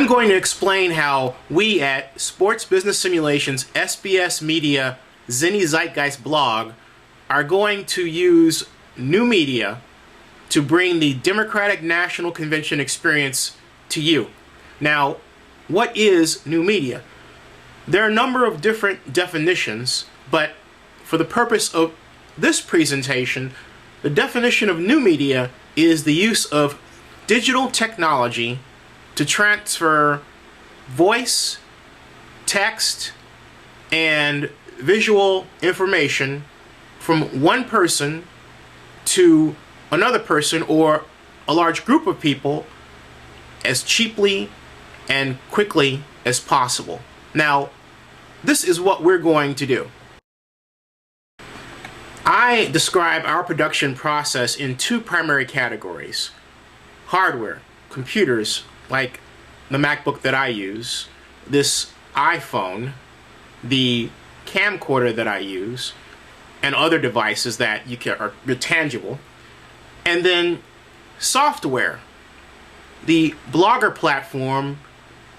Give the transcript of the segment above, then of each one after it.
I'm going to explain how we at Sports Business Simulations SBS Media Zennie Zeigeist blog are going to use new media to bring the Democratic National Convention experience to you. Now, what is new media? There are a number of different definitions, but for the purpose of this presentation, the definition of new media is the use of digital technology to transfer voice, text, and visual information from one person to another person or a large group of people as cheaply and quickly as possible. Now, this is what we're going to do. I describe our production process in two primary categories: hardware, computers like the MacBook that I use, this iPhone, the camcorder that I use, and other devices that are tangible. And then software, the blogger platform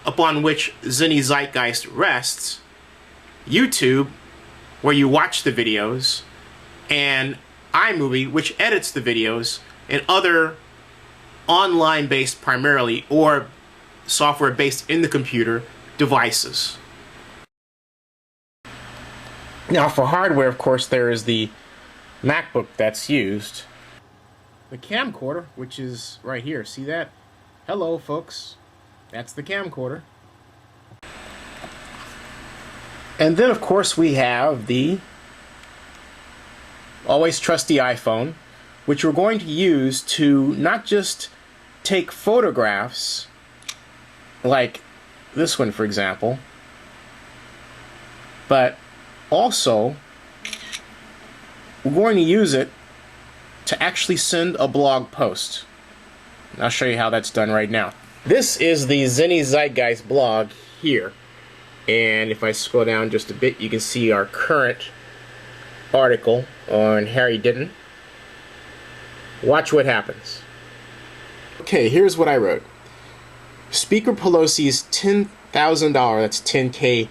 upon which Zennie Zeitgeist rests, YouTube, where you watch the videos, and iMovie, which edits the videos, and other online-based primarily or software-based in the computer devices. Now for hardware, of course, there is the MacBook that's used, the camcorder, which is right here. See that? Hello, folks. That's the camcorder. And then, of course, we have the always trusty iPhone, which we're going to use to not just take photographs, like this one, for example, but also we're going to use it to actually send a blog post. And I'll show you how that's done right now. This is the Zennie Zeigeist blog here, and if I scroll down just a bit, you can see our current article on Harry Denton. Watch what happens. Okay, here's what I wrote. Speaker Pelosi's $10,000, that's 10K,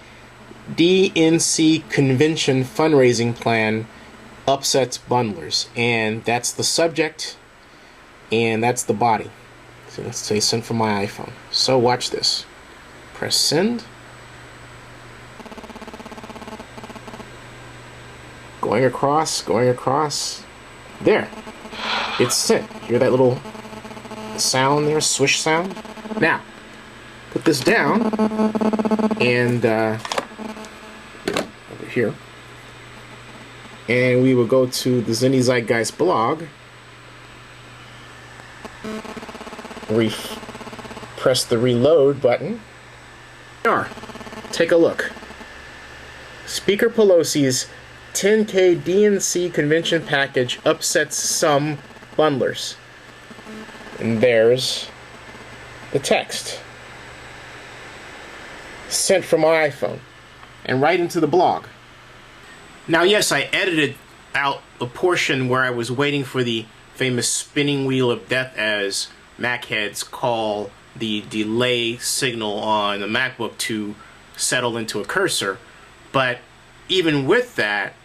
DNC Convention fundraising plan upsets bundlers. And that's the subject, and that's the body. So let's say send from my iPhone. So watch this. Press send. Going across. There. It's sent. Hear that little sound there? Swish sound? Now, put this down and over here. And we will go to the Zennie Zeigeist blog. We press the reload button. Take a look. Speaker Pelosi's 10K DNC Convention package upsets some bundlers. And there's the text. Sent from my iPhone. And right into the blog. Now, yes, I edited out a portion where I was waiting for the famous spinning wheel of death, as Mac heads call the delay signal on the MacBook, to settle into a cursor. But even with that,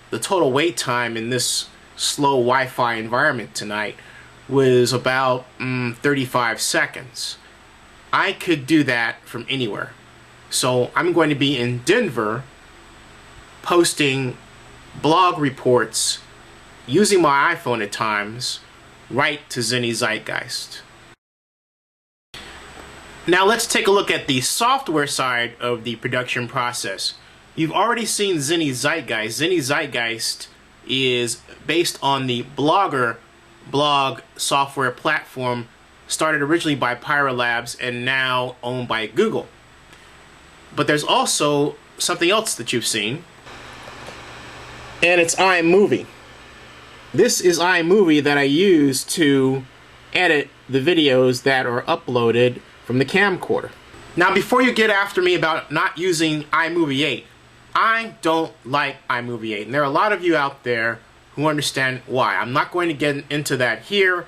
the total wait time in this slow Wi-Fi environment tonight was about 35 seconds. I could do that from anywhere. So I'm going to be in Denver posting blog reports using my iPhone at times right to Zennie Zeigeist. Now let's take a look at the software side of the production process. You've already seen Zennie Zeigeist. Zennie Zeigeist is based on the Blogger blog software platform, started originally by Pyra Labs and now owned by Google. But there's also something else that you've seen, and it's iMovie. This is iMovie that I use to edit the videos that are uploaded from the camcorder. Now, before you get after me about not using iMovie 8, I don't like iMovie 8, and there are a lot of you out there who understand why. I'm not going to get into that here.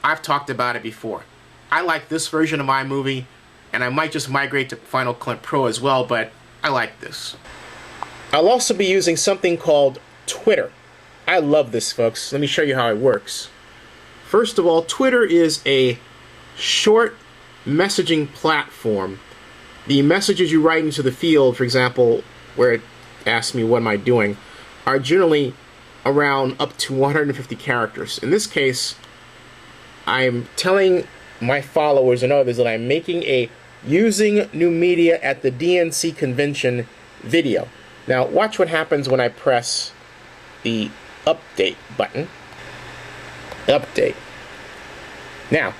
I've talked about it before. I like this version of iMovie and I might just migrate to Final Cut Pro as well, but I like this. I'll also be using something called Twitter. I love this, folks. Let me show you how it works. First of all, Twitter is a short messaging platform. The messages you write into the field, for example, where it asks me what am I doing, are generally around up to 150 characters. In this case, I'm telling my followers and others that I'm making a using new media at the DNC Convention video. Now watch what happens when I press the update button. Update. Now,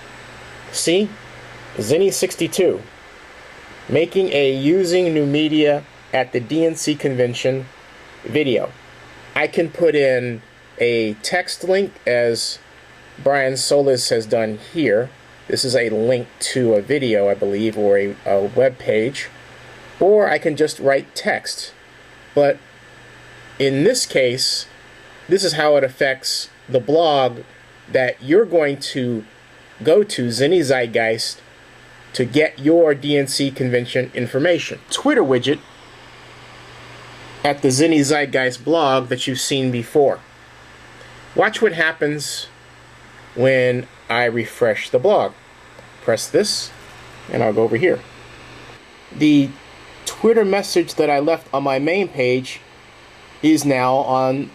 see? Zennie62 making a using new media at the DNC Convention video. I can put in a text link as Brian Solis has done here. This is a link to a video, I believe, or a web page. Or I can just write text. But in this case, this is how it affects the blog that you're going to go to, Zennie Zeigeist, to get your DNC Convention information. Twitter widget at the Zennie Zeigeist blog that you've seen before. Watch what happens when I refresh the blog. Press this, and I'll go over here. The Twitter message that I left on my main page is now on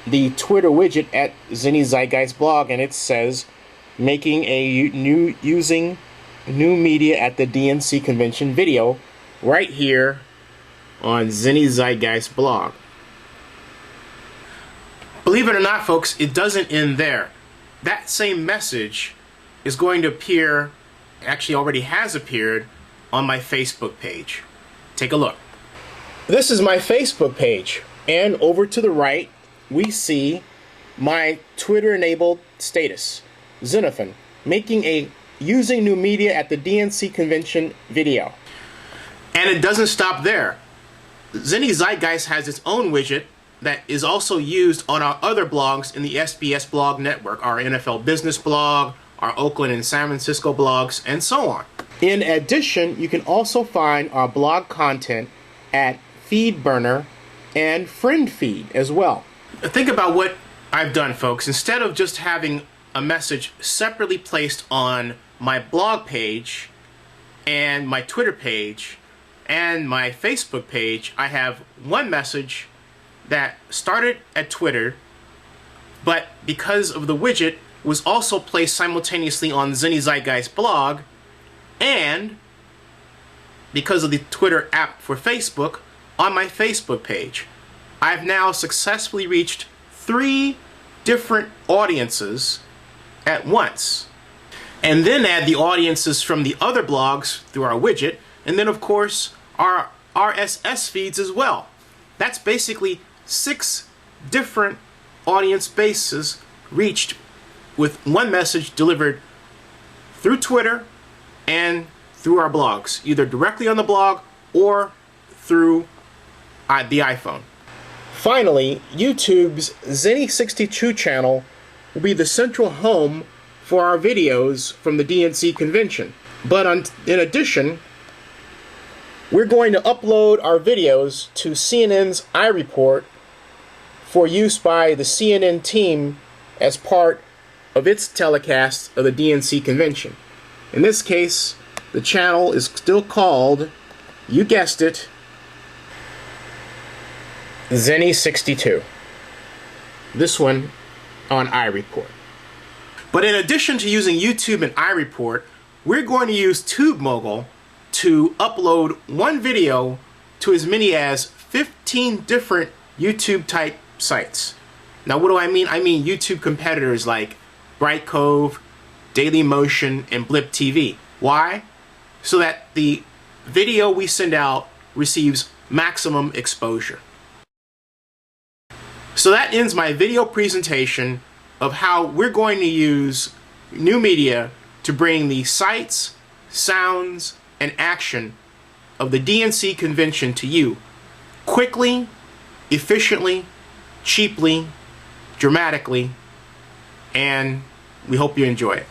the Twitter widget at Zennie Zeigeist blog, and it says making a using new media at the DNC Convention video right here on Zennie Zeigeist blog. Believe it or not, folks, it doesn't end there. That same message is going to appear, actually already has appeared, on my Facebook page. Take a look. This is my Facebook page, and over to the right we see my Twitter enabled status, Zenophan, making a using new media at the DNC Convention video. And it doesn't stop there. Zennie Zeigeist has its own widget that is also used on our other blogs in the SBS blog network, our NFL business blog, our Oakland and San Francisco blogs, and so on. In addition, you can also find our blog content at FeedBurner and FriendFeed as well. Think about what I've done, folks. Instead of just having a message separately placed on my blog page and my Twitter page and my Facebook page, I have one message that started at Twitter, but because of the widget was also placed simultaneously on Zennie Zeigeist blog, and because of the Twitter app for Facebook, on my Facebook page. I've now successfully reached 3 different audiences at once. And then add the audiences from the other blogs through our widget, and then of course our RSS feeds as well. That's basically 6 different audience bases reached with one message delivered through Twitter and through our blogs, either directly on the blog or through the iPhone. Finally, YouTube's Zennie62 channel will be the central home for our videos from the DNC Convention. But in addition, we're going to upload our videos to CNN's iReport for use by the CNN team as part of its telecast of the DNC Convention. In this case, the channel is still called, you guessed it, Zennie62. This one on iReport. But in addition to using YouTube and iReport, we're going to use TubeMogul to upload one video to as many as 15 different YouTube type sites. Now what do I mean? I mean YouTube competitors like Brightcove, Dailymotion, and Blip TV. Why? So that the video we send out receives maximum exposure. So that ends my video presentation of how we're going to use new media to bring the sights, sounds, and action of the DNC Convention to you quickly, efficiently, cheaply, dramatically, and we hope you enjoy it.